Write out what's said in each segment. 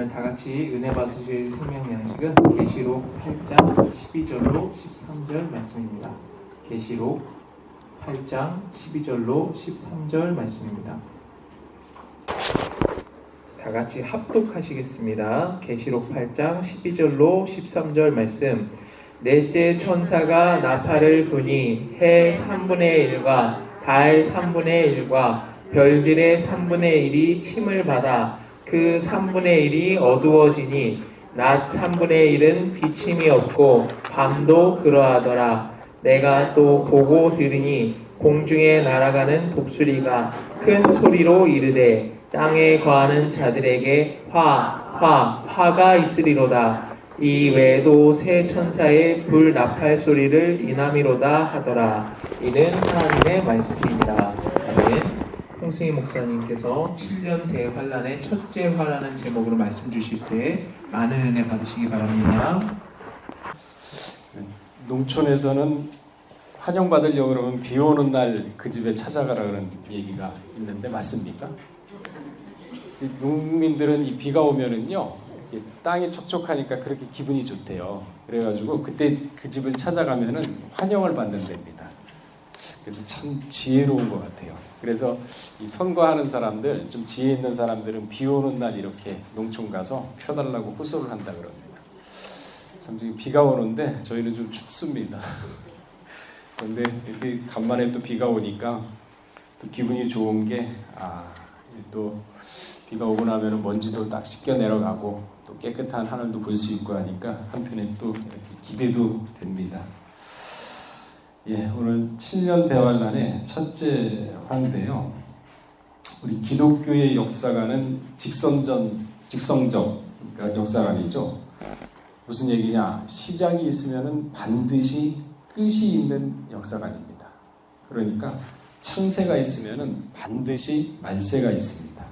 오늘 다 같이 은혜 받으실 생명 양식은 계시록 8장 12절로 13절 말씀입니다. 계시록 8장 12절로 13절 말씀입니다. 다 같이 합독하시겠습니다. 계시록 8장 12절로 13절 말씀. 넷째 천사가 나팔을 부니 해 3분의 1과 달 3분의 1과 별들의 3분의 1이 침을 받아 그 3분의 1이 어두워지니 낮 3분의 1은 비침이 없고 밤도 그러하더라. 내가 또 보고 들으니 공중에 날아가는 독수리가 큰 소리로 이르되 땅에 거하는 자들에게 화가 있으리로다. 이 외에도 새 천사의 불 나팔 소리를 인함이로다 하더라. 이는 하나님의 말씀입니다. 아멘. 홍승희 목사님께서 7년 대환란의 첫째 화라는 제목으로 말씀 주실 때 많은 은혜 받으시기 바랍니다. 농촌에서는 환영받으려고 그러면 비 오는 날 그 집에 찾아가라 그런 얘기가 있는데 맞습니까? 농민들은 이 비가 오면은요 땅이 촉촉하니까 그렇게 기분이 좋대요. 그래가지고 그때 그 집을 찾아가면은 환영을 받는 데입니다. 그래서 참 지혜로운 것 같아요. 그래서 이 선거하는 사람들, 좀 지혜 있는 사람들은 비 오는 날 이렇게 농촌 가서 펴달라고 호소를 한다 그럽니다. 참 지금 비가 오는데 저희는 좀 춥습니다. 그런데 이렇게 간만에 또 비가 오니까 또 기분이 좋은 게 또 비가 오고 나면 먼지도 딱 씻겨 내려가고 또 깨끗한 하늘도 볼 수 있고 하니까 한편에 또 이렇게 기대도 됩니다. 오늘 7년 대환란의 첫째 화인데요. 우리 기독교의 역사가는 직성적 그러니까 역사관이죠. 무슨 얘기냐? 시작이 있으면은 반드시 끝이 있는 역사관입니다. 그러니까 창세가 있으면은 반드시 말세가 있습니다.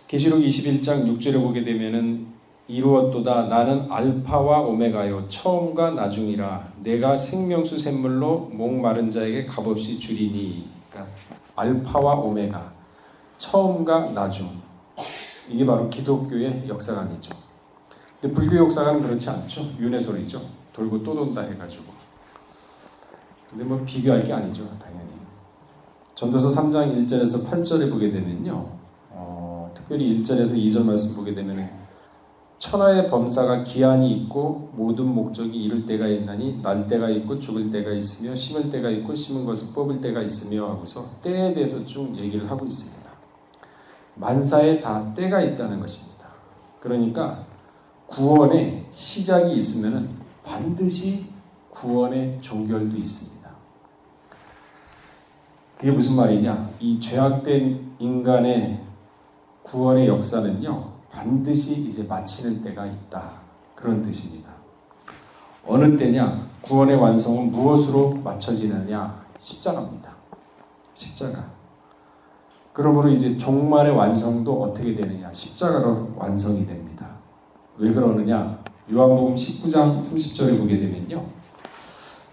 계시록 21장 6절에 보게 되면은 이루었도다. 나는 알파와 오메가요 처음과 나중이라. 내가 생명수 샘물로 목마른 자에게 값없이 주리니. 그러니까 알파와 오메가, 처음과 나중. 이게 바로 기독교의 역사관이죠. 근데 불교 역사관은 그렇지 않죠. 윤회설이죠. 돌고 또 돈다 해가지고. 근데 뭐 비교할 게 아니죠, 당연히. 전도서 3장 1절에서 8절에 보게 되면요, 특별히 1절에서 2절 말씀 보게 되면은 천하의 범사가 기한이 있고 모든 목적이 이룰 때가 있나니 날 때가 있고 죽을 때가 있으며 심을 때가 있고 심은 것을 뽑을 때가 있으며 하고서 때에 대해서 쭉 얘기를 하고 있습니다. 만사에 다 때가 있다는 것입니다. 그러니까 구원의 시작이 있으면 반드시 구원의 종결도 있습니다. 그게 무슨 말이냐? 이 죄악된 인간의 구원의 역사는요, 반드시 이제 마치는 때가 있다. 그런 뜻입니다. 어느 때냐? 구원의 완성은 무엇으로 맞춰지느냐? 십자가입니다. 십자가. 그러므로 이제 종말의 완성도 어떻게 되느냐? 십자가로 완성이 됩니다. 왜 그러느냐? 요한복음 19장 30절에 보게 되면요,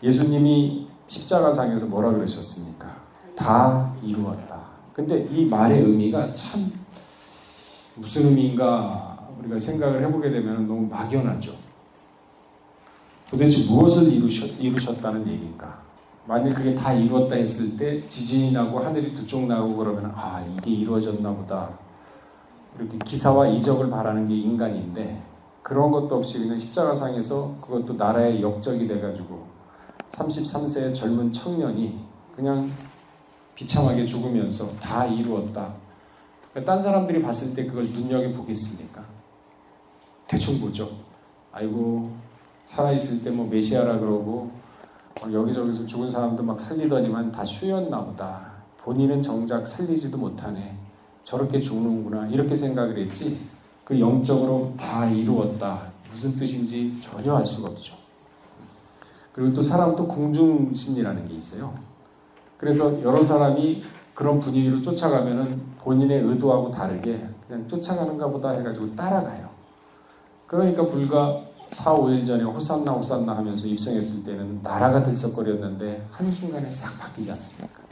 예수님이 십자가상에서 뭐라 그러셨습니까? 다 이루었다. 근데 이 말의 의미가 참 무슨 의미인가 우리가 생각을 해보게 되면 너무 막연하죠. 도대체 무엇을 이루셨다는 얘기인가? 만약 그게 다 이루었다 했을 때 지진이 나고 하늘이 두 쪽 나고 그러면 이게 이루어졌나 보다. 이렇게 기사와 이적을 바라는 게 인간인데 그런 것도 없이 그냥 십자가상에서 그것도 나라의 역적이 돼가지고 33세의 젊은 청년이 그냥 비참하게 죽으면서 다 이루었다. 딴 사람들이 봤을 때 그걸 눈여겨보겠습니까? 대충 보죠. 아이고 살아있을 때 뭐 메시아라 그러고 여기저기서 죽은 사람도 막 살리더니만 다 쉬었나 보다. 본인은 정작 살리지도 못하네. 저렇게 죽는구나. 이렇게 생각을 했지 그 영적으로 다 이루었다. 무슨 뜻인지 전혀 알 수가 없죠. 그리고 또 사람도 궁중심리라는 게 있어요. 그래서 여러 사람이 그런 분위기로 쫓아가면은 본인의 의도하고 다르게 그냥 쫓아가는가 보다 해가지고 따라가요. 그러니까 불과 4, 5일 전에 호산나 호산나 하면서 입성했을 때는 나라가 들썩거렸는데 한순간에 싹 바뀌지 않습니까?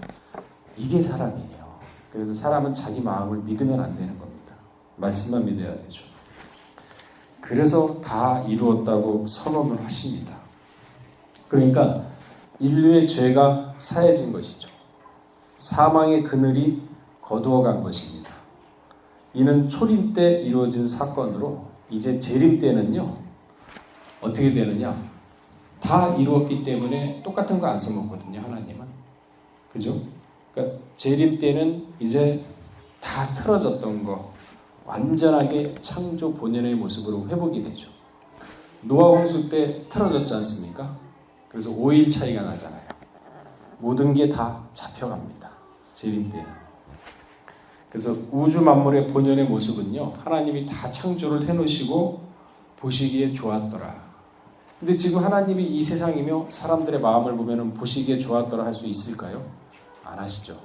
이게 사람이에요. 그래서 사람은 자기 마음을 믿으면 안 되는 겁니다. 말씀만 믿어야 되죠. 그래서 다 이루었다고 선언을 하십니다. 그러니까 인류의 죄가 사해진 것이죠. 사망의 그늘이 거두어간 것입니다. 이는 초림 때 이루어진 사건으로 이제 재림 때는요, 어떻게 되느냐? 다 이루었기 때문에 똑같은 거 안 써먹거든요, 하나님은. 그죠? 그러니까 재림 때는 이제 다 틀어졌던 거 완전하게 창조 본연의 모습으로 회복이 되죠. 노아 홍수 때 틀어졌지 않습니까? 그래서 5일 차이가 나잖아요. 모든 게 다 잡혀갑니다. 재림 때는. 그래서 우주 만물의 본연의 모습은요, 하나님이 다 창조를 해놓으시고 보시기에 좋았더라. 근데 지금 하나님이 이 세상이며 사람들의 마음을 보면 보시기에 좋았더라 할 수 있을까요? 안 하시죠.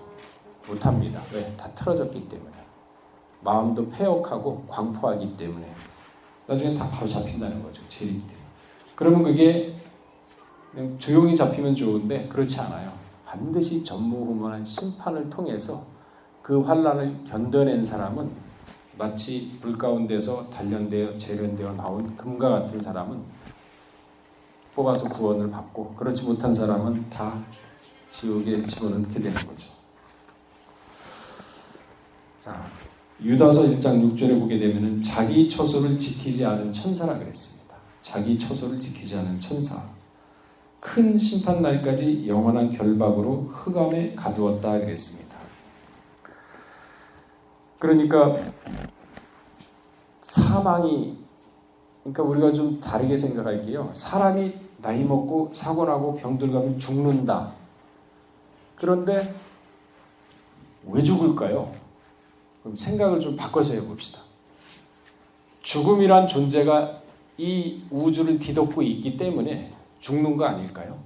못합니다. 왜? 다 틀어졌기 때문에. 마음도 패역하고 광포하기 때문에. 나중에 다 바로 잡힌다는 거죠. 재림 때. 그러면 그게 그냥 조용히 잡히면 좋은데 그렇지 않아요. 반드시 전무후무한 심판을 통해서 그 환난을 견뎌낸 사람은 마치 불 가운데서 단련되어 재련되어 나온 금과 같은 사람은 뽑아서 구원을 받고, 그렇지 못한 사람은 다 지옥에 집어넣게 되는 거죠. 자, 유다서 1장 6절에 보게 되면은 자기 처소를 지키지 않은 천사라 그랬습니다. 자기 처소를 지키지 않은 천사. 큰 심판 날까지 영원한 결박으로 흑암에 가두었다 그랬습니다. 그러니까 사망이, 그러니까 우리가 좀 다르게 생각할게요. 사람이 나이 먹고 사고 나고 병들 가면 죽는다. 그런데 왜 죽을까요? 그럼 생각을 좀 바꿔서 해봅시다. 죽음이란 존재가 이 우주를 뒤덮고 있기 때문에 죽는 거 아닐까요?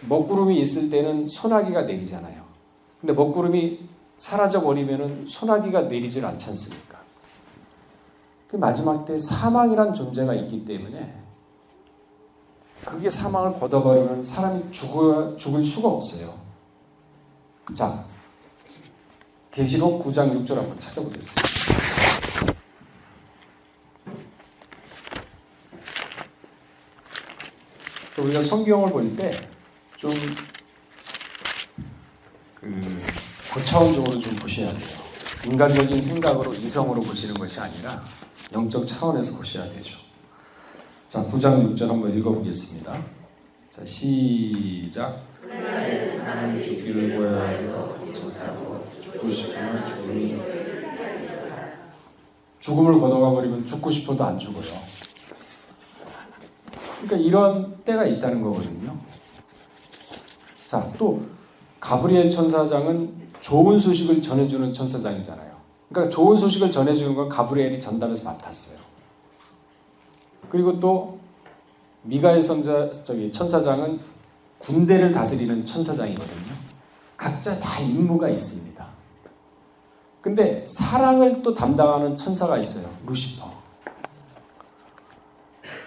먹구름이 있을 때는 소나기가 내리잖아요. 근데 먹구름이 사라져 버리면은 소나기가 내리질 않지 않습니까? 그 마지막 때 사망이란 존재가 있기 때문에 그게 사망을 걷어버리면 사람이 죽을 수가 없어요. 자, 계시록 9장 6절 한번 찾아보겠습니다. 우리가 성경을 볼 때 좀 고차원적으로 좀 보셔야 돼요. 인간적인 생각으로 이성으로 보시는 것이 아니라 영적 차원에서 보셔야 되죠. 자, 9장 6절 한번 읽어보겠습니다. 자, 시작. 사람이 죽기를 보여야 하여 죽고 싶으면 죽음을 걷어가 버리면 죽고 싶어도 안 죽어요. 그러니까 이런 때가 있다는 거거든요. 자, 또 가브리엘 천사장은 좋은 소식을 전해주는 천사장이잖아요. 그러니까 좋은 소식을 전해주는 건 가브리엘이 전담해서 맡았어요. 그리고 또 미가엘 천사장은 군대를 다스리는 천사장이거든요. 각자 다 임무가 있습니다. 근데 사랑을 또 담당하는 천사가 있어요. 루시퍼.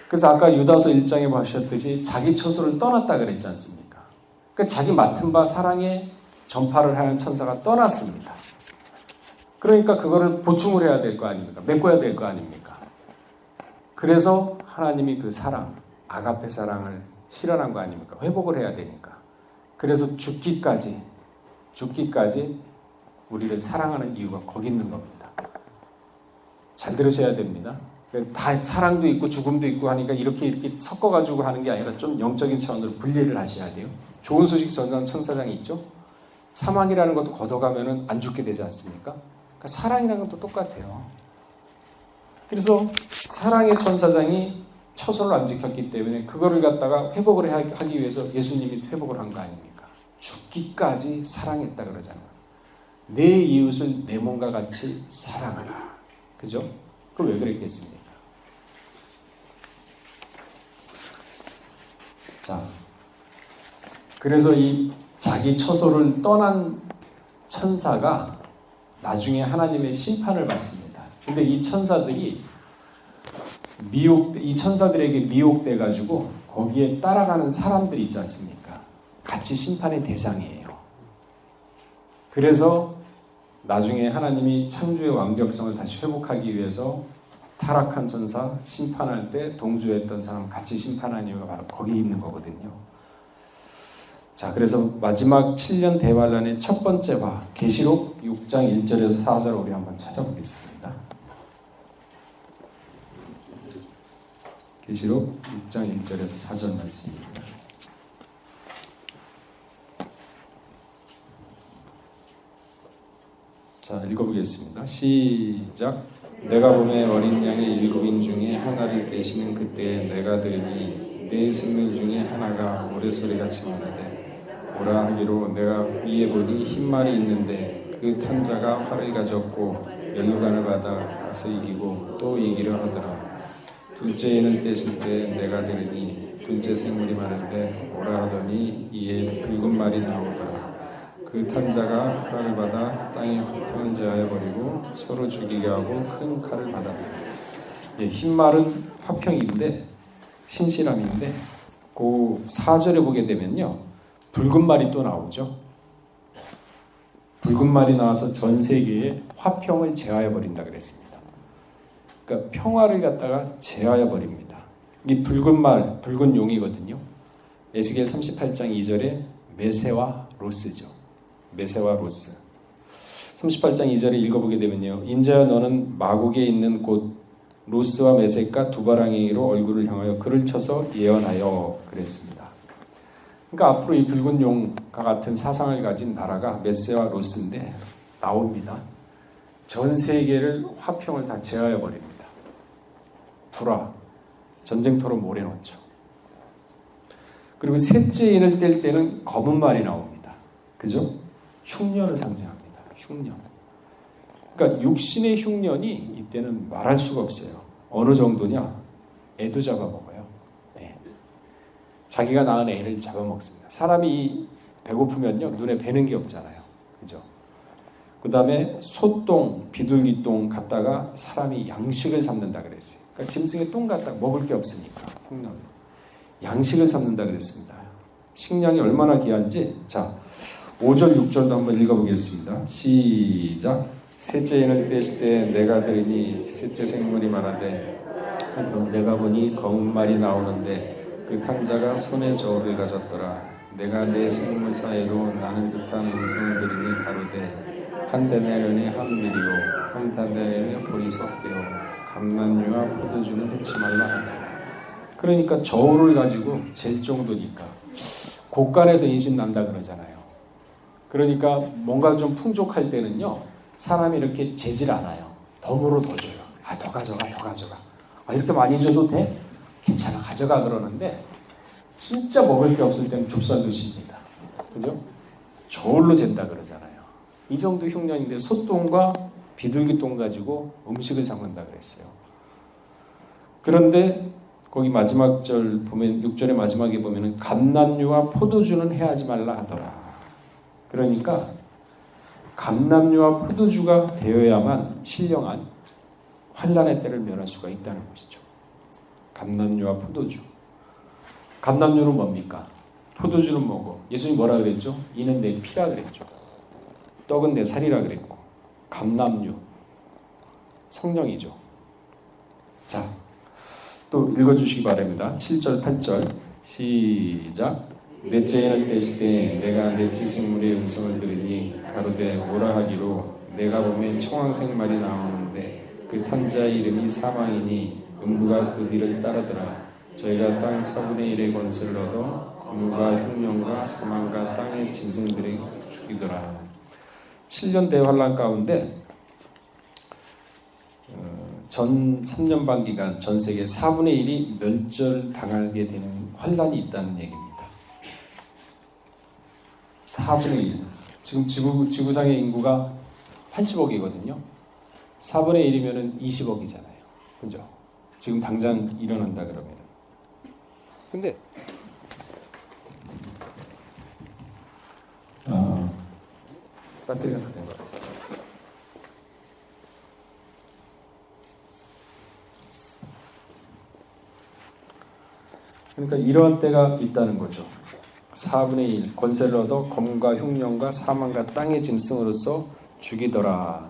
그래서 아까 유다서 1장에 보셨듯이 자기 처소를 떠났다 그랬지 않습니까? 그러니까 자기 맡은 바 사랑의 전파를 하는 천사가 떠났습니다. 그러니까 그거를 보충을 해야 될 거 아닙니까? 메꿔야 될 거 아닙니까? 그래서 하나님이 그 사랑, 아가페 사랑을 실현한 거 아닙니까? 회복을 해야 되니까. 그래서 죽기까지 우리를 사랑하는 이유가 거기 있는 겁니다. 잘 들으셔야 됩니다. 다 사랑도 있고 죽음도 있고 하니까 이렇게 섞어가지고 하는 게 아니라 좀 영적인 차원으로 분리를 하셔야 돼요. 좋은 소식 전하는 천사장이 있죠. 사망이라는 것도 걷어가면은 안 죽게 되지 않습니까? 그러니까 사랑이라는 것도 똑같아요. 그래서 사랑의 천사장이 처소를 안 지켰기 때문에 그거를 갖다가 회복을 하기 위해서 예수님이 회복을 한 거 아닙니까? 죽기까지 사랑했다 그러잖아요. 내 이웃을 내 몸과 같이 사랑하라. 그죠? 그럼 왜 그랬겠습니까? 자, 그래서 이 자기 처소를 떠난 천사가 나중에 하나님의 심판을 받습니다. 근데 이 천사들이 이 천사들에게 미혹돼 가지고 거기에 따라가는 사람들이 있지 않습니까? 같이 심판의 대상이에요. 그래서 나중에 하나님이 창조의 완벽성을 다시 회복하기 위해서 타락한 천사 심판할 때 동조했던 사람 같이 심판한 이유가 바로 거기 있는 거거든요. 자, 그래서 마지막 7년 대환란의 첫 번째 화 계시록 6장 1절에서 4절 우리 한번 찾아보겠습니다. 계시록 6장 1절에서 4절 말씀입니다. 자, 읽어보겠습니다. 시작. 내가 보매 어린 양의 7인 중에 하나를 떼시는 그때에 내가 들으니 내 생명 중에 하나가 오랫소리같이 말하되 오라 하기로 내가 위에 보니 흰말이 있는데 그 탄자가 활을 가졌고 면류관을 받아 가서 이기고 또 이기려 하더라. 둘째에는 떼실 때 내가 들으니 둘째 생물이 말하되 오라 하더니 이에 붉은 말이 나오더라. 그 탄자가 활을 받아 땅에 화평을 제하여 버리고 서로 죽이게 하고 큰 칼을 받았다. 예, 흰 말은 화평인데 신실함인데 그 4절에 보게 되면요 붉은 말이 또 나오죠. 붉은 말이 나와서 전 세계에 화평을 제하여 버린다 그랬습니다. 그러니까 평화를 갖다가 제하여 버립니다. 이 붉은 말, 붉은 용이거든요. 에스겔 38장 2절에 메세와 로스죠. 메세와 로스. 38장 2절에 읽어보게 되면요. 인자야 너는 마국에 있는 곳 로스와 메섹과 두바랑이로 얼굴을 향하여 그를 쳐서 예언하여 그랬습니다. 그러니까 앞으로 이 붉은 용과 같은 사상을 가진 나라가 메세와 로스인데 나옵니다. 전 세계를 화평을 다 제하여 버립니다. 불화, 전쟁터로 몰아넣죠. 그리고 셋째 인을 뗄 때는 검은 말이 나옵니다. 그죠? 흉년을 상징합니다. 흉년. 그러니까 육신의 흉년이 이때는 말할 수가 없어요. 어느 정도냐? 애도 잡아먹어요. 네. 자기가 낳은 애를 잡아먹습니다. 사람이 배고프면요 눈에 뵈는 게 없잖아요. 그죠? 그 다음에 소똥, 비둘기똥 갖다가 사람이 양식을 삼는다 그랬어요. 그러니까 짐승의 똥 갖다가 먹을 게 없으니까 흉년. 양식을 삼는다 그랬습니다. 식량이 얼마나 귀한지 자 5절 6절도 한번 읽어보겠습니다. 시작. 셋째 인을 떼실 때 내가 들으니 셋째 생물이 말하되 내가 보니 검은 말이 나오는데 그 탄자가 손에 저울을 가졌더라. 내가 내 생물 사이로 나는 듯한 음성을 들으니 가로되 한 데나리온에 한 미리오 한 데나리온에 보리석대요 감람류와 포도주는 ಹೆಚ್ಚ지 말라 하다. 그러니까 저울을 가지고 잴 정도니까 곳간에서 인신 난다 그러잖아요. 그러니까 뭔가 좀 풍족할 때는요 사람이 이렇게 재질 않아요. 덤으로 더 줘요. 아, 더 가져가, 더 가져가. 아, 이렇게 많이 줘도 돼? 괜찮아, 가져가 그러는데 진짜 먹을 게 없을 때는 좁쌀도 줍니다. 그죠? 저울로 잰다 그러잖아요. 이 정도 흉년인데 소똥과 비둘기똥 가지고 음식을 잡는다 그랬어요. 그런데 거기 마지막 절 보면 6절의 마지막에 보면은 감람류와 포도주는 해하지 말라 하더라. 그러니까 감람류와 포도주가 되어야만 신령한 환란의 때를 면할 수가 있다는 것이죠. 감람류와 포도주. 감람류는 뭡니까? 포도주는 뭐고? 예수님이 뭐라 그랬죠? 이는 내 피라 그랬죠. 떡은 내 살이라 그랬고 감람류 성령이죠. 자, 또 읽어주시기 바랍니다. 7절 8절 시작. 넷째 인을 떼실 때 내가 넷째 생물의 음성을 들으니 가로되 오라 하기로 내가 보면 청황색 말이 나오는데 그 탄자의 이름이 사망이니 음부가 그 뒤를 따르더라. 저희가 땅 4분의 1의 권세를 얻어 검과 흉년과 사망과 땅의 짐승들이 죽이더라. 7년 대환란 가운데 전 3년반 기간 전 세계 4분의 1이 멸절당하게 되는 환란이 있다는 얘기입니다. 4분의 1. 지금 지구상의 인구가 80억이거든요. 4분의 1이면 20억이잖아요. 그죠? 지금 당장 일어난다 그러면. 근데 배터리가 다 된 것 같아요. 그러니까 이러한 때가 있다는 거죠. 4분의 1 권세를 얻어 검과 흉년과 사망과 땅의 짐승으로서 죽이더라.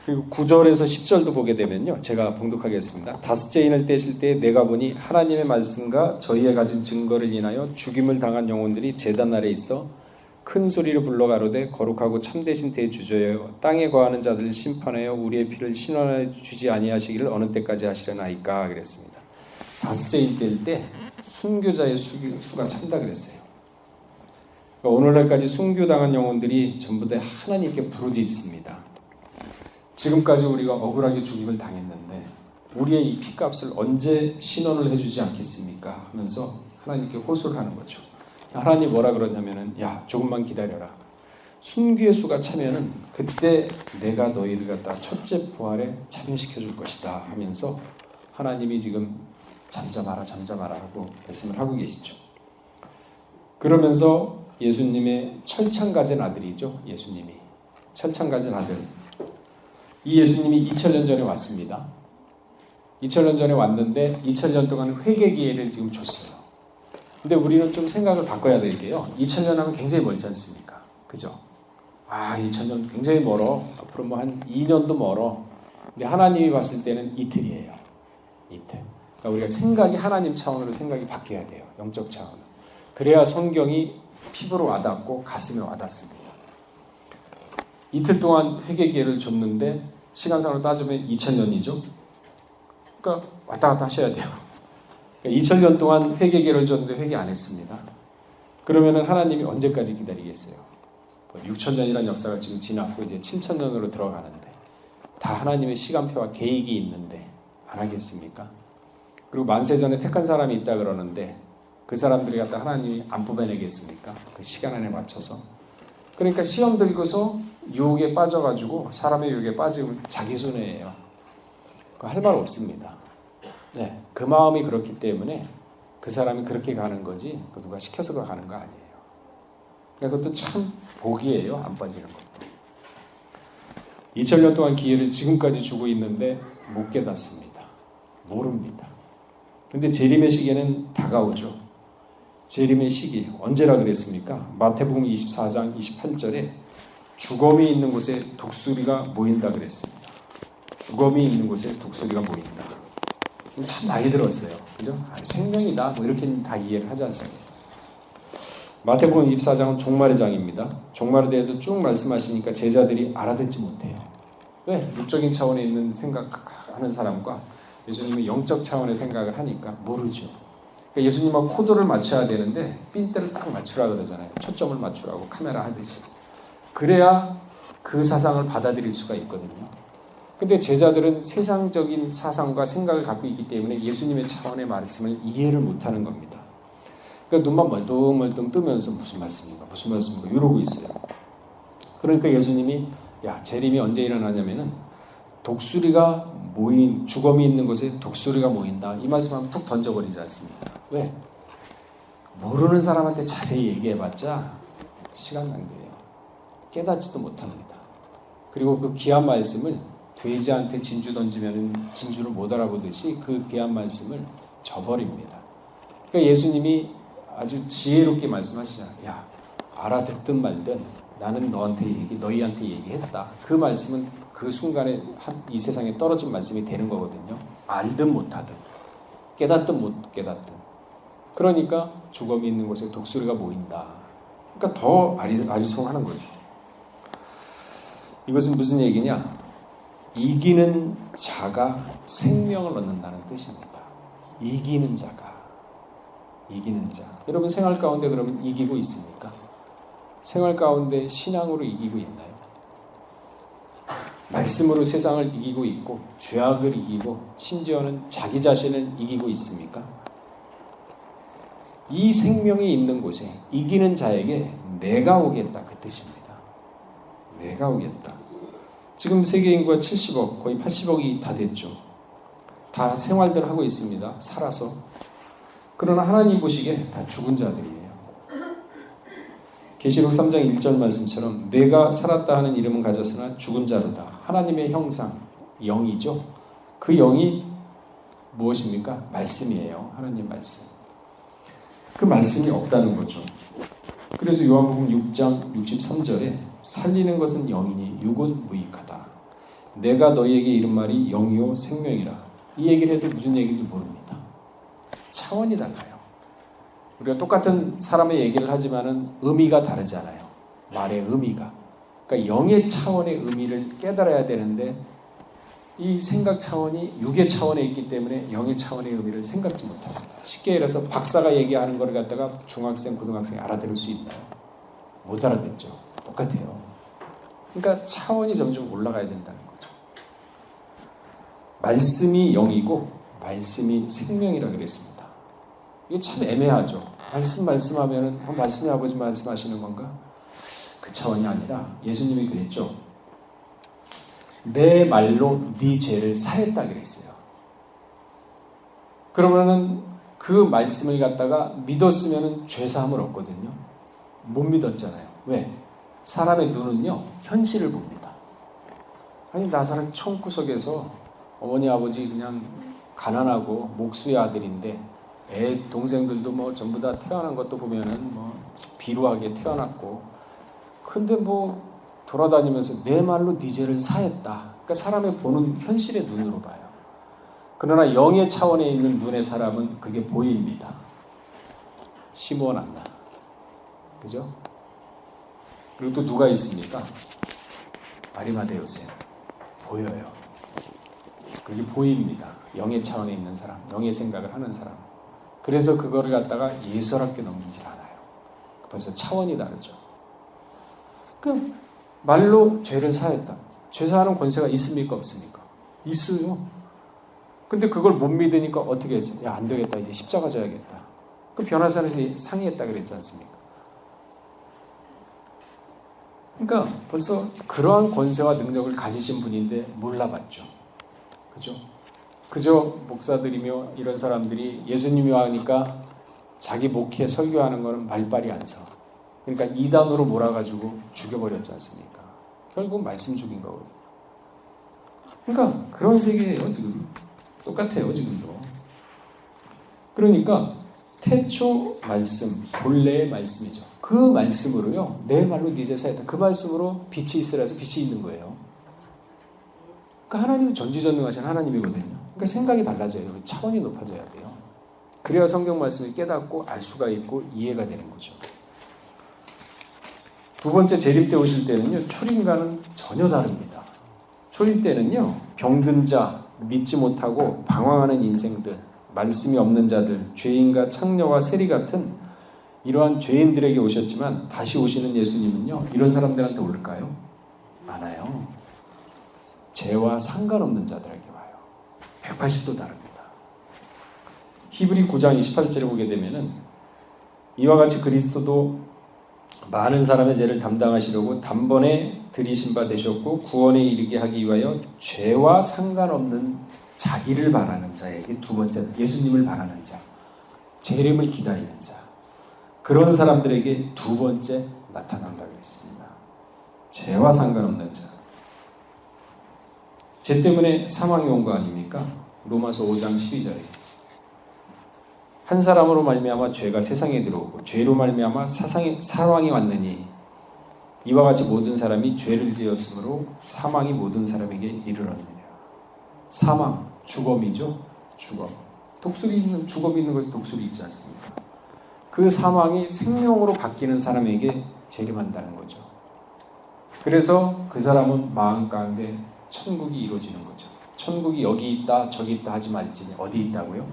그리고 9절에서 10절도 보게 되면요. 제가 봉독하겠습니다. 다섯째 인을 떼실 때 내가 보니 하나님의 말씀과 저희의 가진 증거를 인하여 죽임을 당한 영혼들이 제단 아래 있어 큰 소리로 불러 가로되 거룩하고 참되신 대주저여 땅에 거하는 자들을 심판하여 우리의 피를 신원하여 주지 아니하시기를 어느 때까지 하시려나이까 그랬습니다. 다섯째 인 뗄 때 순교자의 수가 찬다 그랬어요. 그러니까 오늘날까지 순교당한 영혼들이 전부 다 하나님께 부르짖습니다. 지금까지 우리가 억울하게 죽임을 당했는데 우리의 이 피값을 언제 신원을 해주지 않겠습니까? 하면서 하나님께 호소를 하는 거죠. 하나님 뭐라 그러냐면은 야 조금만 기다려라. 순교의 수가 차면은 그때 내가 너희들 갖다 첫째 부활에 참여시켜 줄 것이다 하면서 하나님이 지금 잠잠하라 하고 말씀을 하고 계시죠. 그러면서 예수님의 철창 가진 아들이죠. 예수님이 철창 가진 아들. 이 예수님이 2000년 전에 왔습니다. 2000년 전에 왔는데 2000년 동안 회개 기회를 지금 줬어요. 근데 우리는 좀 생각을 바꿔야 될 게요. 2000년 하면 굉장히 멀지 않습니까? 그죠? 2000년 굉장히 멀어. 앞으로 뭐 한 2년도 멀어. 근데 하나님이 봤을 때는 이틀이에요. 이틀. 그러니까 우리가 생각이 하나님 차원으로 생각이 바뀌어야 돼요. 영적 차원으로. 그래야 성경이 피부로 와닿고 가슴에 와닿습니다. 이틀 동안 회개 기회를 줬는데 시간상으로 따지면 2000년이죠. 그러니까 왔다 갔다 하셔야 돼요. 그러니까 2000년 동안 회개 기회를 줬는데 회개 안 했습니다. 그러면은 하나님이 언제까지 기다리겠어요? 6000년이라는 역사가 지금 지났고 이제 7000년으로 들어가는데 다 하나님의 시간표와 계획이 있는데 안 하겠습니까? 그리고 만세전에 택한 사람이 있다 그러는데 그 사람들이 갖다 하나님이 안 뽑아내겠습니까? 그 시간 안에 맞춰서. 그러니까 시험 들고서 유혹에 빠져가지고 사람의 유혹에 빠지면 자기 손해예요. 할 말 없습니다. 네, 그 마음이 그렇기 때문에 그 사람이 그렇게 가는 거지 누가 시켜서 가는 거 아니에요. 그러니까 그것도 참 복이에요. 안 빠지는 것도. 2000년 동안 기회를 지금까지 주고 있는데 못 깨닫습니다. 모릅니다. 근데 재림의 시기는 다가오죠. 재림의 시기 언제라 그랬습니까? 마태복음 24장 28절에 주검이 있는 곳에 독수리가 모인다 그랬습니다. 주검이 있는 곳에 독수리가 모인다. 참 나이 들었어요. 그죠? 생명이다. 뭐 이렇게 다 이해를 하지 않습니까? 마태복음 24장은 종말의 장입니다. 종말에 대해서 쭉 말씀하시니까 제자들이 알아듣지 못해요. 왜? 육적인 차원에 있는 생각하는 사람과 예수님의 영적 차원의 생각을 하니까 모르죠. 그러니까 예수님하고 코드를 맞춰야 되는데 핀대를 딱 맞추라 그러잖아요. 초점을 맞추라고 카메라 하듯이. 그래야 그 사상을 받아들일 수가 있거든요. 근데 제자들은 세상적인 사상과 생각을 갖고 있기 때문에 예수님의 차원의 말씀을 이해를 못하는 겁니다. 그러니까 눈만 멀뚱멀뚱 뜨면서 무슨 말씀인가 이러고 있어요. 그러니까 예수님이 야 재림이 언제 일어나냐면은 독수리가 주검이 있는 곳에 독수리가 모인다. 이 말씀하면 툭 던져버리지 않습니다. 왜? 모르는 사람한테 자세히 얘기해봤자 시간 낭비예요. 깨닫지도 못합니다. 그리고 그 귀한 말씀을 돼지한테 진주 던지면 진주를 못 알아보듯이 그 귀한 말씀을 저버립니다. 그러니까 예수님이 아주 지혜롭게 말씀하시잖아요. 야, 알아듣든 말든 나는 너희한테 얘기했다. 그 말씀은 그 순간에 이 세상에 떨어진 말씀이 되는 거거든요. 알든 못하든 깨닫든 못 깨닫든. 그러니까 주검이 있는 곳에 독수리가 모인다. 그러니까 더 아리송하는 거죠. 이것은 무슨 얘기냐? 이기는 자가 생명을 얻는다는 뜻입니다. 이기는 자. 여러분 생활 가운데 그러면 이기고 있습니까? 생활 가운데 신앙으로 이기고 있나요? 말씀으로 세상을 이기고 있고 죄악을 이기고 심지어는 자기 자신을 이기고 있습니까? 이 생명이 있는 곳에 이기는 자에게 내가 오겠다 그 뜻입니다. 내가 오겠다. 지금 세계 인구가 70억 거의 80억이 다 됐죠. 다 생활들 하고 있습니다. 살아서. 그러나 하나님 보시기에 다 죽은 자들이에요. 계시록 3장 1절 말씀처럼 내가 살았다 하는 이름은 가졌으나 죽은 자로다. 하나님의 형상, 영이죠. 그 영이 무엇입니까? 말씀이에요. 하나님 말씀. 그 말씀이 없다는 거죠. 그래서 요한복음 6장 63절에 살리는 것은 영이니 육은 무익하다. 내가 너희에게 이른 말이 영이요 생명이라. 이 얘기를 해도 무슨 얘기인지 모릅니다. 차원이 달라요. 우리가 똑같은 사람의 얘기를 하지만은 의미가 다르잖아요. 말의 의미가. 그러니까 영의 차원의 의미를 깨달아야 되는데 이 생각 차원이 육의 차원에 있기 때문에 영의 차원의 의미를 생각지 못합니다. 쉽게 얘기해서 박사가 얘기하는 걸 갖다가 중학생, 고등학생이 알아들을 수 있나요? 못 알아듣죠. 똑같아요. 그러니까 차원이 점점 올라가야 된다는 거죠. 말씀이 영이고 말씀이 생명이라고 그랬습니다. 이게 참 애매하죠. 말씀하면은 말씀이 아버지 말씀하시는 건가? 그 차원이 아니라 예수님이 그랬죠. 내 말로 네 죄를 사했다 그랬어요. 그러면은 그 말씀을 갖다가 믿었으면은 죄 사함을 얻거든요. 못 믿었잖아요. 왜? 사람의 눈은요 현실을 봅니다. 아니 나 사람 총구석에서 어머니 아버지 그냥 가난하고 목수의 아들인데 애 동생들도 뭐 전부 다 태어난 것도 보면은 뭐 비루하게 태어났고 근데 뭐 돌아다니면서 내 말로 네 죄를 사했다. 그러니까 사람의 보는 현실의 눈으로 봐요. 그러나 영의 차원에 있는 눈의 사람은 그게 보입니다. 시몬 안나. 그죠? 그리고 또 누가 있습니까? 아리마대 요셉. 보여요. 그게 보입니다. 영의 차원에 있는 사람, 영의 생각을 하는 사람. 그래서 그거를 갖다가 예수롭게 넘기질 않아요. 벌써 차원이 다르죠. 그 말로 죄를 사했다. 죄 사하는 권세가 있습니까? 없습니까? 있어요. 근데 그걸 못 믿으니까 어떻게 했어요? 야, 안 되겠다. 이제 십자가 져야겠다. 그 변호사에서 상의했다 그랬지 않습니까? 그러니까 벌써 그러한 권세와 능력을 가지신 분인데 몰라봤죠. 그죠? 그저 목사들이며 이런 사람들이 예수님이 와니까 자기 목회 설교하는 거는 말빨이 안 서. 그러니까 이단으로 몰아가지고 죽여버렸지 않습니까? 결국 말씀 죽인 거거든요. 그러니까 그런 세계예요 지금. 똑같아요 지금도. 그러니까 태초 말씀, 본래의 말씀이죠. 그 말씀으로요. 내 말로 네 죄 사했다. 그 말씀으로 빛이 있으라 해서 빛이 있는 거예요. 그러니까 하나님은 전지전능하신 하나님이거든요. 그러니까 생각이 달라져요. 차원이 높아져야 돼요. 그래야 성경 말씀을 깨닫고 알 수가 있고 이해가 되는 거죠. 두 번째 재림 때 오실 때는요. 초림과는 전혀 다릅니다. 초림 때는요. 병든 자, 믿지 못하고 방황하는 인생들, 말씀이 없는 자들, 죄인과 창녀와 세리 같은 이러한 죄인들에게 오셨지만 다시 오시는 예수님은요. 이런 사람들한테 올까요? 안 와요. 죄와 상관없는 자들에게 와요. 180도 다릅니다. 히브리 9장 28절에 보게 되면은 이와 같이 그리스도도 많은 사람의 죄를 담당하시려고 단번에 들이신 바 되셨고 구원에 이르게 하기 위하여 죄와 상관없는 자기를 바라는 자에게 두 번째 예수님을 바라는 자, 재림을 기다리는 자 그런 사람들에게 두 번째 나타난다고 했습니다. 죄와 상관없는 자. 죄 때문에 사망이 온 거 아닙니까? 로마서 5장 12절에 한 사람으로 말미암아 죄가 세상에 들어오고 죄로 말미암아 사망이 왔느니 이와 같이 모든 사람이 죄를 지었으므로 사망이 모든 사람에게 이르렀느니라. 사망, 죽음이죠. 죽음. 죽음이 있는 것이 독수리 있지 않습니까? 그 사망이 생명으로 바뀌는 사람에게 재림한다는 거죠. 그래서 그 사람은 마음 가운데 천국이 이루어지는 거죠. 천국이 여기 있다 저기 있다 하지 말지니 어디 있다고요?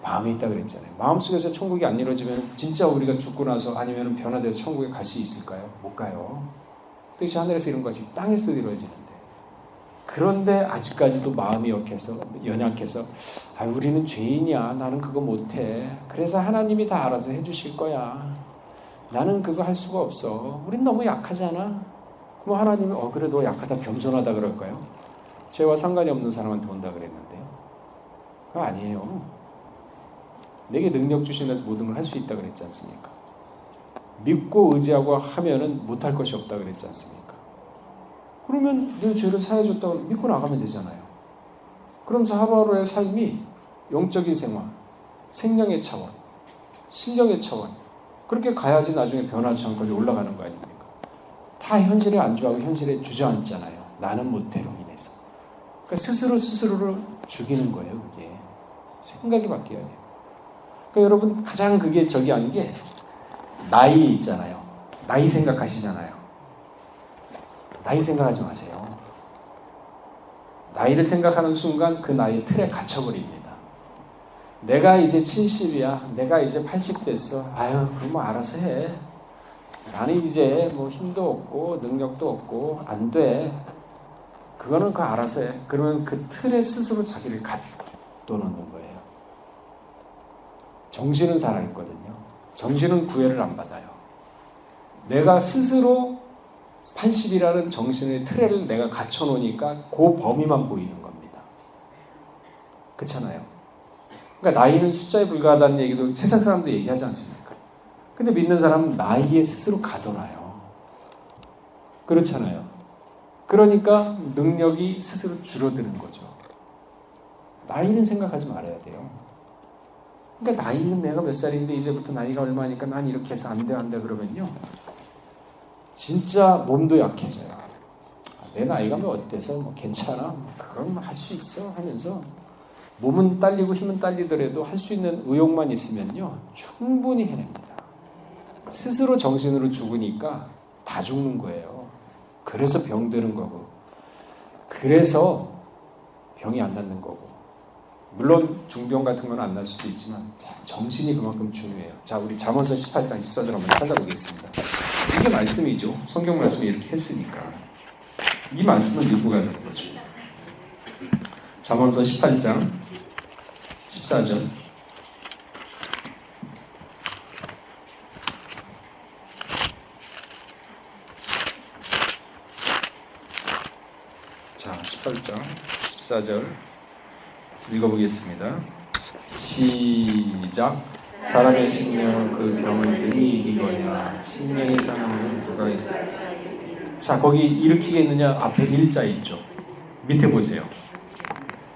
마음에 있다 그랬잖아요. 마음속에서 천국이 안 이루어지면 진짜 우리가 죽고 나서 아니면 변화돼서 천국에 갈 수 있을까요? 못 가요. 뜻이 하늘에서 이룬 것이 땅에서도 이루어지는데 그런데 아직까지도 마음이 연약해서 우리는 죄인이야. 나는 그거 못해. 그래서 하나님이 다 알아서 해주실 거야. 나는 그거 할 수가 없어. 우린 너무 약하잖아. 그럼 하나님이 그래 너 약하다 겸손하다 그럴까요? 죄와 상관이 없는 사람한테 온다 그랬는데요. 그거 아니에요. 내게 능력 주시면서 모든 걸 할 수 있다 그랬지 않습니까? 믿고 의지하고 하면은 못할 것이 없다 그랬지 않습니까? 그러면 내 죄를 사해줬다고 믿고 나가면 되잖아요. 그러면서 하루하루의 삶이 영적인 생활, 생명의 차원, 신령의 차원 그렇게 가야지 나중에 변화창까지 올라가는 거 아닙니까? 다 현실에 안주하고 현실에 주저앉잖아요. 나는 못해로 인해서. 그러니까 스스로를 죽이는 거예요. 그게 생각이 바뀌어야 돼요. 그러니까 여러분 가장 그게 저기 하는 게 나이 있잖아요. 나이 생각하시잖아요. 나이 생각하지 마세요. 나이를 생각하는 순간 그 나이 틀에 갇혀버립니다. 내가 이제 70이야. 내가 이제 80 됐어. 아유, 그럼 뭐 알아서 해. 나는 이제 뭐 힘도 없고 능력도 없고 안 돼. 그거는 그 알아서 해. 그러면 그 틀에 스스로 자기를 가둬놓는 거예요. 정신은 살아있거든요. 정신은 구애를 안 받아요. 내가 스스로 80이라는 정신의 틀을 내가 갖춰놓으니까 그 범위만 보이는 겁니다. 그렇잖아요. 그러니까 나이는 숫자에 불과하다는 얘기도 세상 사람도 얘기하지 않습니까? 근데 믿는 사람은 나이에 스스로 가둬놔요. 그렇잖아요. 그러니까 능력이 스스로 줄어드는 거죠. 나이는 생각하지 말아야 돼요. 그러니까 나이는 내가 몇 살인데 이제부터 나이가 얼마니까 난 이렇게 해서 안 돼 그러면요. 진짜 몸도 약해져요. 내 나이가 뭐 어때서 뭐 괜찮아. 그건 할 수 있어 하면서 몸은 딸리고 힘은 딸리더라도 할 수 있는 의욕만 있으면요. 충분히 해냅니다. 스스로 정신으로 죽으니까 다 죽는 거예요. 그래서 병되는 거고 그래서 병이 안 낫는 거고 물론 중병 같은 건 안 날 수도 있지만 정신이 그만큼 중요해요. 자, 우리 잠언서 18장 14절 한번 찾아보겠습니다. 이게 말씀이죠. 성경 말씀이 이렇게 했으니까 이 말씀을 읽고 가자는 거죠. 잠언서 18장 14절 자, 18장 14절 읽어보겠습니다. 시작. 사람의 생명 그 병을 능히 이기거냐 생명이 사는 누가 있다. 자, 거기 일으키겠느냐 앞에 일자 있죠. 밑에 보세요.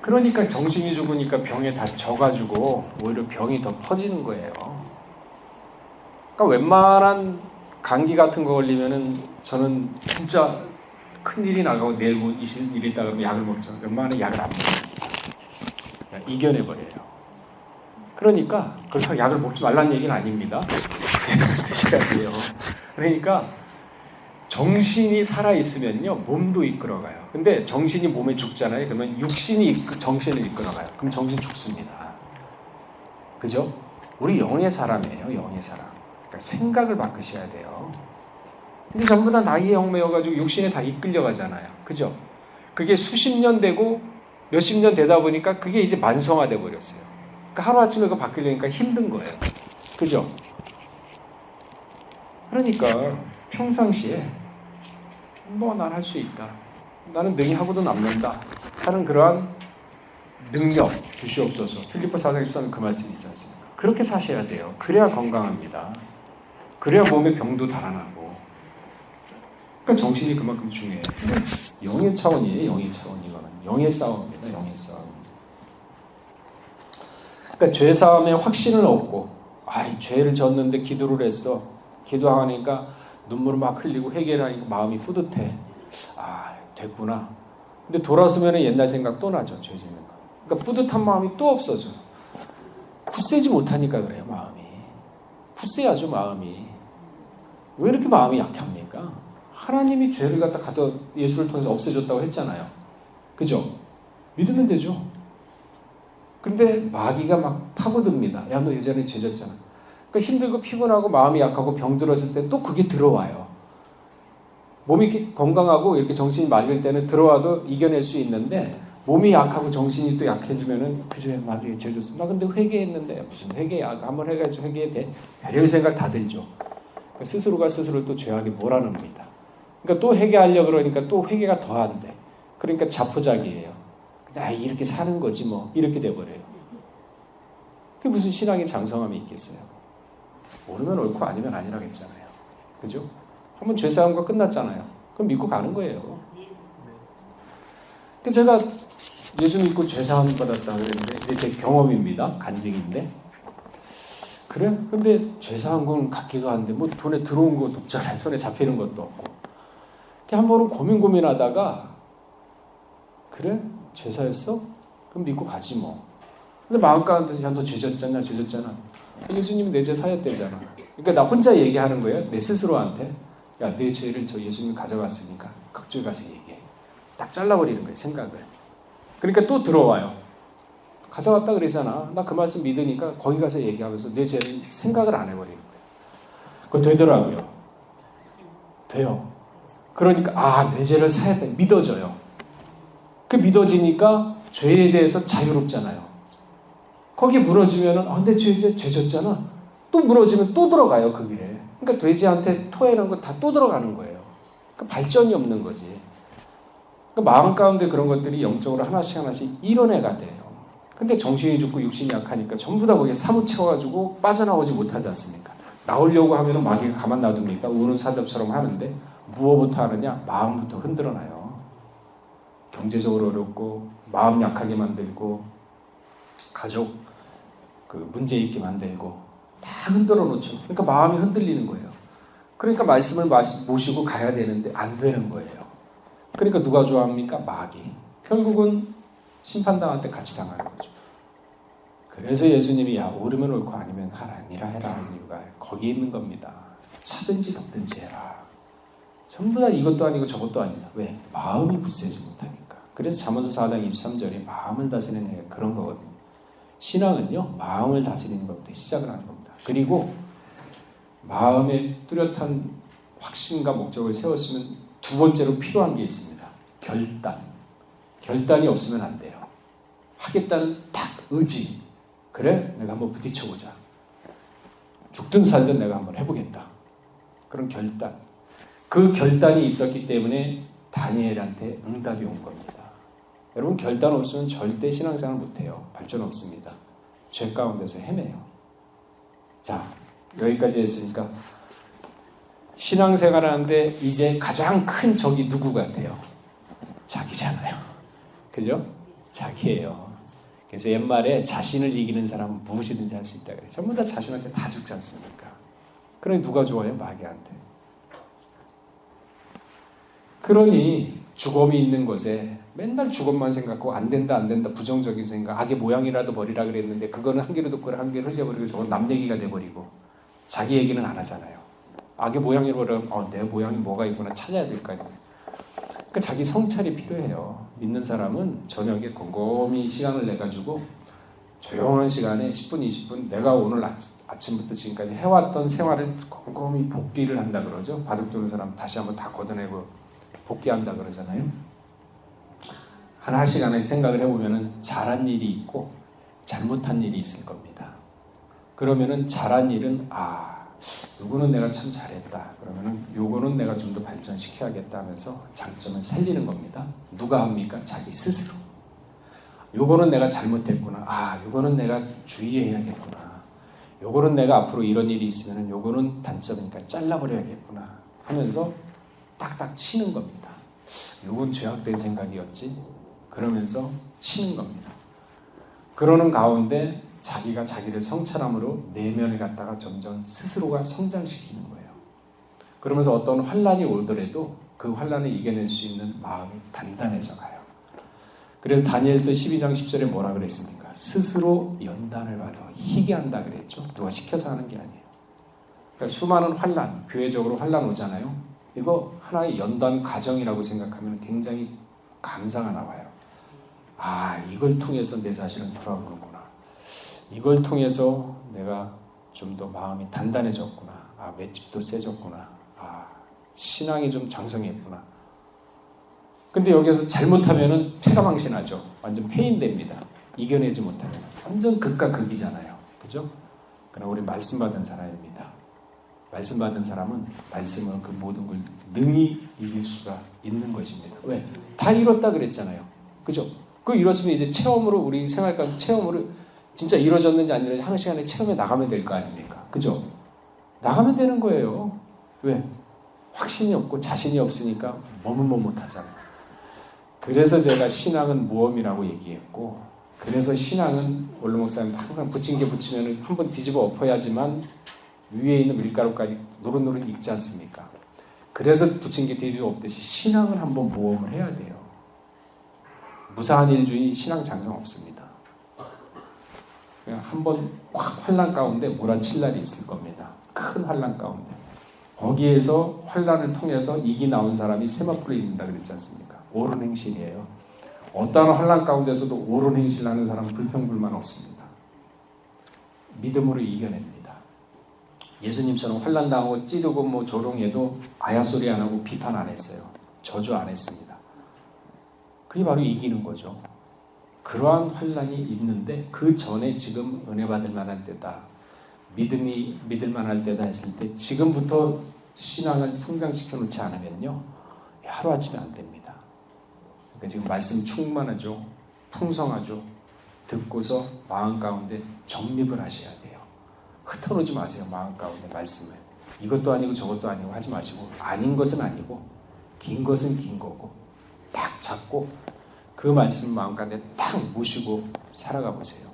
그러니까 정신이 죽으니까 병에 다 져가지고 오히려 병이 더 퍼지는 거예요. 그러니까 웬만한 감기 같은 거 걸리면은 저는 진짜 큰일이 나가고 내일 뭐 일 있다 그러면 약을 먹죠. 웬만한 약을 안 먹어요. 이겨내버려요. 그러니까 그렇다고 약을 먹지 말라는 얘기는 아닙니다. 드셔야 돼요. 그러니까 정신이 살아있으면요 몸도 이끌어가요. 근데 정신이 몸에 죽잖아요. 그러면 육신이 정신을 이끌어가요. 그럼 정신 죽습니다. 그죠? 우리 영의 사람이에요. 영의 사람. 그러니까 생각을 바꾸셔야 돼요. 근데 전부 다 나이에 얽매여가지고 육신에 다 이끌려가잖아요. 그죠? 그게 수십 년 되고 몇십 년 되다 보니까 그게 이제 만성화돼 버렸어요. 그러니까 하루아침에 그거 바뀌려니까 힘든 거예요. 그죠? 그러니까 평상시에 뭐 난 할 수 있다. 나는 능히 하고도 남는다. 하는 그러한 능력 주시옵소서. 필리포 4장 14는 그 말씀이 있지 않습니까? 그렇게 사셔야 돼요. 그래야 건강합니다. 그래야 몸의 병도 달아나고. 그러니까 정신이 그만큼 중요해요. 영의 차원이에요. 영의 차원 이거는. 영의 싸움입니다. 영의 싸움. 그러니까 죄 사함에 확신을 얻고 죄를 졌는데 기도를 했어. 기도하니까 눈물을 막 흘리고 회개를 하니까 마음이 뿌듯해. 됐구나. 근데 돌아서면 옛날 생각 또 나죠. 죄 짓는 거. 그러니까 뿌듯한 마음이 또 없어져. 굳세지 못하니까 그래요. 마음이. 굳세야죠. 마음이. 왜 이렇게 마음이 약합니까? 하나님이 죄를 갖다 예수를 통해서 없애줬다고 했잖아요. 그죠? 믿으면 되죠. 근데 마귀가 막 파고듭니다. 야, 너 예전에 죄 졌잖아. 그러니까 힘들고 피곤하고 마음이 약하고 병들었을 때 또 그게 들어와요. 몸이 건강하고 이렇게 정신이 맑을 때는 들어와도 이겨낼 수 있는데 몸이 약하고 정신이 또 약해지면은 그저 마귀가 죄 졌어. 나 근데 회개했는데 무슨 회개야? 한번 해가지고 회개해 돼? 별별 생각 다 들죠. 그러니까 스스로가 스스로를 또 죄악에 몰아넣습니다. 그러니까 또 회개하려고 그러니까 또 회개가 더 안 돼. 그러니까 자포자기예요. 이렇게 사는 거지 뭐 이렇게 돼버려요. 그게 무슨 신앙의 장성함이 있겠어요. 모르면 옳고 아니면 아니라겠잖아요. 그죠? 한번 죄사함과 끝났잖아요. 그럼 믿고 가는 거예요. 근데 제가 예수 믿고 죄사함 받았다 그랬는데 이게 제 경험입니다. 간증인데 그래? 근데 죄사한 건 같기도 한데 뭐 돈에 들어온 것도 없잖아요. 손에 잡히는 것도 없고 한 번은 고민하다가 그래? 죄사였어? 그럼 믿고 가지 뭐. 근데 마음 가운데 야 너 죄졌잖아. 예수님이 내 죄 사였대잖아. 그러니까 나 혼자 얘기하는 거예요. 내 스스로한테. 야 내 죄를 저 예수님이 가져갔으니까 그쪽에 가서 얘기해. 딱 잘라버리는 거예요. 생각을. 그러니까 또 들어와요. 가져갔다 그러잖아. 나 그 말씀 믿으니까 거기 가서 얘기하면서 내 죄를 생각을 안 해버리는 거예요. 그거 되더라고요. 돼요. 그러니까 내 죄를 사였다. 믿어져요. 그 믿어지니까 죄에 대해서 자유롭잖아요. 거기 무너지면은 근데 죄졌잖아. 또 무너지면 또 들어가요 그 길에. 그러니까 돼지한테 토해놓은 거 다 또 들어가는 거예요. 그러니까 발전이 없는 거지. 그러니까 마음 가운데 그런 것들이 영적으로 하나씩 이뤄내가 돼요. 근데 정신이 죽고 육신이 약하니까 전부 다 거기에 사무쳐가지고 빠져나오지 못하지 않습니까? 나오려고 하면은 마귀가 가만 놔둡니까? 우는 사자처럼 하는데 무엇부터 하느냐? 마음부터 흔들어놔요. 경제적으로 어렵고 마음 약하게 만들고 가족 문제 있게 만들고 다 흔들어 놓죠. 그러니까 마음이 흔들리는 거예요. 그러니까 말씀을 모시고 가야 되는데 안 되는 거예요. 그러니까 누가 좋아합니까? 마귀. 결국은 심판당할 때 같이 당하는 거죠. 그래서 예수님이 오르면 옳고 아니면 아니라 해라 하는 이유가 거기에 있는 겁니다. 차든지 덮든지 해라. 전부 다 이것도 아니고 저것도 아니야. 왜? 마음이 굳세지 못하니까. 그래서 잠언서 4장 23절에 마음을 다스리는 게 그런 거거든요. 신앙은요, 마음을 다스리는 것부터 시작을 하는 겁니다. 그리고 마음에 뚜렷한 확신과 목적을 세웠으면 두 번째로 필요한 게 있습니다. 결단. 결단이 없으면 안 돼요. 하겠다는 딱 의지. 그래? 내가 한번 부딪혀보자. 죽든 살든 내가 한번 해보겠다. 그런 결단. 그 결단이 있었기 때문에 다니엘한테 응답이 온 겁니다. 여러분 결단 없으면 절대 신앙생활 못해요. 발전 없습니다. 죄 가운데서 헤매요. 자, 여기까지 했으니까 신앙생활 하는데 이제 가장 큰 적이 누구 같아요? 자기잖아요. 그죠? 자기예요. 그래서 옛말에 자신을 이기는 사람은 무엇이든지 할 수 있다 그래요. 전부 다 자신한테 다 죽지 않습니까? 그러니 누가 좋아요? 마귀한테. 그러니 죽음이 있는 곳에 맨날 죽음만 생각하고 안 된다 부정적인 생각, 악의 모양이라도 버리라 그랬는데 그거는 한 개로 듣고 한 개로 흘려버리고 저건 남 얘기가 돼버리고 자기 얘기는 안 하잖아요. 악의 모양이라고 그러면 내 모양이 뭐가 있구나 찾아야 될 거 아니에요. 그러니까 자기 성찰이 필요해요. 믿는 사람은 저녁에 곰곰이 시간을 내가지고 조용한 시간에 10분, 20분 내가 오늘 아침부터 지금까지 해왔던 생활을 곰곰이 복기를 한다 그러죠. 바둑 두는 사람 다시 한번 다 걷어내고 복귀한다 그러잖아요. 하나씩 생각을 해보면 잘한 일이 있고 잘못한 일이 있을 겁니다. 그러면은 잘한 일은 요거는 내가 참 잘했다. 그러면은 요거는 내가 좀 더 발전시켜야겠다 하면서 장점을 살리는 겁니다. 누가 합니까? 자기 스스로. 요거는 내가 잘못했구나. 요거는 내가 주의해야겠구나. 요거는 내가 앞으로 이런 일이 있으면은 요거는 단점이니까 잘라버려야겠구나 하면서 딱딱 치는 겁니다. 요건 죄악된 생각이었지. 그러면서 치는 겁니다. 그러는 가운데 자기가 자기를 성찰함으로 내면을 갖다가 점점 스스로가 성장시키는 거예요. 그러면서 어떤 환란이 오더라도 그 환란을 이겨낼 수 있는 마음이 단단해져 가요. 그래서 다니엘서 12장 10절에 뭐라 그랬습니까? 스스로 연단을 받아 희귀한다 그랬죠. 누가 시켜서 하는 게 아니에요. 그러니까 수많은 환란, 교회적으로 환란 오잖아요. 이거 하나의 연단 과정이라고 생각하면 굉장히 감사가 나와요. 이걸 통해서 내 자신을 돌아보는구나. 이걸 통해서 내가 좀 더 마음이 단단해졌구나. 맷집도 세졌구나. 신앙이 좀 장성했구나. 근데 여기서 잘못하면은 패가망신하죠. 완전 패인됩니다. 이겨내지 못하면. 완전 극과 극이잖아요. 그죠? 그러나 우리 말씀 받은 사람입니다. 말씀 받은 사람은 말씀은 그 모든 걸 능히 이길 수가 있는 것입니다. 왜? 다 이뤘다 그랬잖아요. 그죠? 그 이뤘으면 이제 체험으로 우리 생활 가운데 체험으로 진짜 이루어졌는지 안 이루어졌는지 하는 시간에 체험에 나가면 될 거 아닙니까? 그죠? 나가면 되는 거예요. 왜? 확신이 없고 자신이 없으니까 머뭇머뭇하잖아요. 그래서 제가 신앙은 모험이라고 얘기했고, 그래서 신앙은 원로 목사님도 항상 붙인 게 붙이면 한번 뒤집어 엎어야지만 위에 있는 밀가루까지 노릇노릇 익지 않습니까? 그래서 붙인 게 뒤집어 엎듯이 신앙은 한번 모험을 해야 돼요. 무사한 일주의 신앙 장성 없습니다. 그냥 한번 확 환난 가운데 몰아칠 날이 있을 겁니다. 큰 환난 가운데. 거기에서 환난을 통해서 이기 나온 사람이 세마포를 입는다 그랬지 않습니까? 옳은 행실이에요. 어떠한 환난 가운데서도 옳은 행실을 하는 사람은 불평불만 없습니다. 믿음으로 이겨냅니다. 예수님처럼 환난 당하고 찌르고 뭐 조롱해도 아야 소리 안 하고 비판 안 했어요. 저주 안 했습니다. 그게 바로 이기는 거죠. 그러한 환난이 있는데 그 전에 지금 은혜 받을 만한 때다. 믿음이 믿을 만할 때다 했을 때 지금부터 신앙을 성장시켜 놓지 않으면요. 하루아침에 안 됩니다. 그러니까 지금 말씀 충만하죠. 풍성하죠. 듣고서 마음 가운데 정립을 하셔야 돼요. 흩어놓지 마세요. 마음 가운데 말씀을. 이것도 아니고 저것도 아니고 하지 마시고 아닌 것은 아니고 긴 것은 긴 거고 딱 잡고 그 말씀 마음 가운데 딱 모시고 살아가 보세요.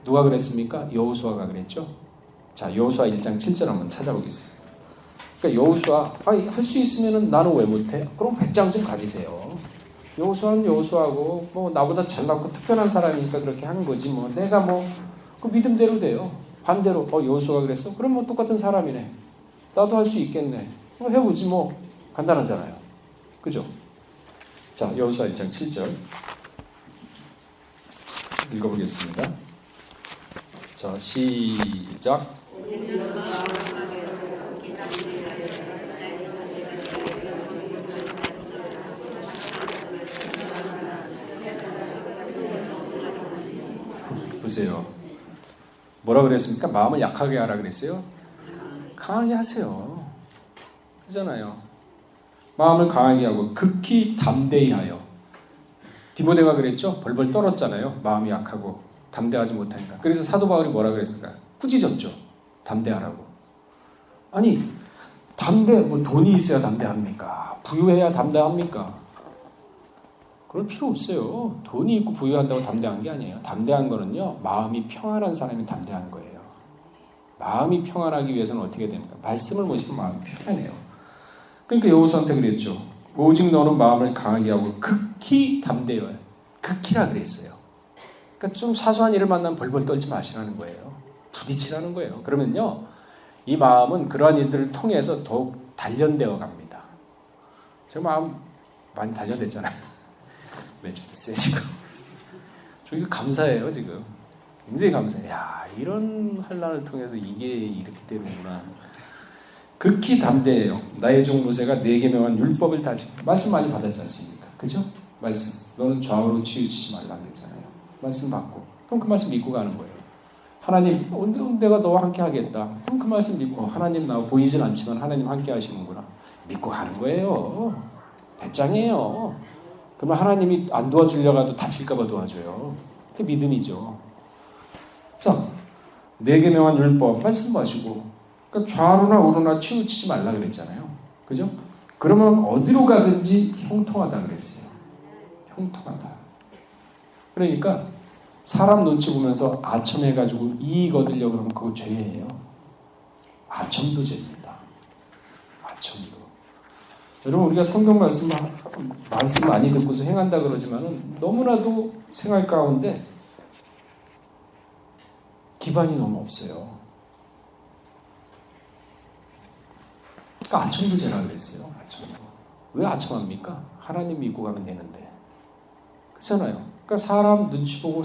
누가 그랬습니까? 여호수아가 그랬죠. 자, 여호수아 1장 7절 한번 찾아보겠습니다. 그러니까 여호수아 할 수 있으면 나는 왜 못해? 그럼 배짱 좀 가지세요. 여호수아는 여호수아고 뭐 나보다 잘났고 특별한 사람이니까 그렇게 한 거지 뭐 내가 뭐 그 믿음대로 돼요. 반대로 여호수아가 그랬어? 그럼 뭐 똑같은 사람이네. 나도 할 수 있겠네. 해보지 뭐. 간단하잖아요. 그죠? 자, 여호수아 1장 7절 읽어보겠습니다. 자, 시작. 보세요. 뭐라 그랬습니까? 마음을 약하게 하라 그랬어요? 강하게 하세요. 그잖아요. 마음을 강하게 하고 극히 담대히 하여. 디모데가 그랬죠? 벌벌 떨었잖아요. 마음이 약하고 담대하지 못하니까. 그래서 사도 바울이 뭐라 그랬을까? 꾸짖었죠. 담대하라고. 아니 뭐 돈이 있어야 담대합니까? 부유해야 담대합니까? 그럴 필요 없어요. 돈이 있고 부유한다고 담대한 게 아니에요. 담대한 거는요. 마음이 평안한 사람이 담대한 거예요. 마음이 평안하기 위해서는 어떻게 됩니까? 말씀을 모시면 마음이 편해요. 그러니까 여호수아한테 그랬죠. 오직 너는 마음을 강하게 하고 극히 담대해요. 극히라 그랬어요. 그러니까 좀 사소한 일을 만나면 벌벌 떨지 마시라는 거예요. 부딪히라는 거예요. 그러면요. 이 마음은 그러한 일들을 통해서 더욱 단련되어 갑니다. 제 마음 많이 단련됐잖아요. 왼쪽도 세지고. 저 이거 감사해요 지금. 굉장히 감사해요. 야 이런 환난을 통해서 이게 이렇게 되는구나. 극히 담대해요. 나의 종 모세가 네 계명한 율법을 다 지켜. 말씀 많이 받았지 않습니까? 그죠? 말씀. 너는 좌우로 치우치지 말라 그랬잖아요. 말씀 받고. 그럼 그 말씀 믿고 가는 거예요. 하나님 내가 너와 함께 하겠다. 그럼 그 말씀 믿고 하나님 나 보이진 않지만 하나님 함께 하시는구나. 믿고 가는 거예요. 배짱이에요. 그러면 하나님이 안 도와주려고 해도 다칠까봐 도와줘요. 그게 믿음이죠. 자, 네 계명한 율법 말씀하시고 그러니까 좌로나 우로나 치우치지 말라 그랬잖아요. 그죠? 그러면 어디로 가든지 형통하다 그랬어요. 형통하다. 그러니까 사람 눈치 보면서 아첨해가지고 이익 얻으려고 그러면 그거 죄예요. 아첨도 죄입니다. 아첨도. 여러분 우리가 성경 말씀 많이 듣고서 행한다 그러지만은 너무나도 생활 가운데 기반이 너무 없어요. 그러니까 아첨도 죄라 그랬어요. 아첨도. 왜 아첨합니까? 하나님 믿고 가면 되는데. 그렇잖아요. 그러니까 사람 눈치 보고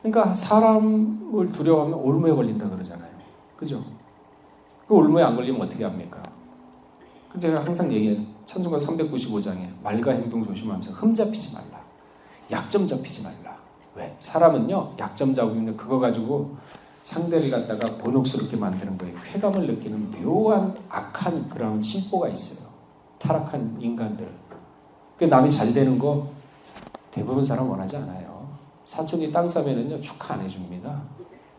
그러니까 사람을 두려워하면 올무에 걸린다 그러잖아요. 그죠? 그 올무에 안 걸리면 어떻게 합니까? 제가 항상 얘기해요. 찬송가 395장에 말과 행동 조심하면서 흠 잡히지 말라. 약점 잡히지 말라. 왜? 사람은요. 약점 잡으면 그거 가지고 상대를 갖다가 곤혹스럽게 만드는 거예요. 쾌감을 느끼는 묘한 악한 그런 심보가 있어요. 타락한 인간들. 그 남이 잘 되는 거 대부분 사람 원하지 않아요. 사촌이 땅 싸면은요. 축하 안 해줍니다.